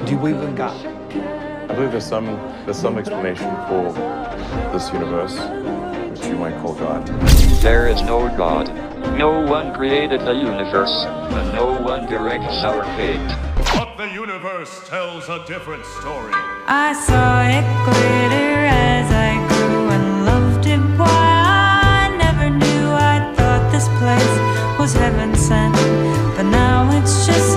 Do you believe in God? I believe there's some explanation for this universe, which you might call God. There is no God. No one created the universe, and no one directs our fate. But the universe tells a different story. I saw it glitter as I grew and loved it. Why I never knew. I thought this place was heaven sent, but now it's just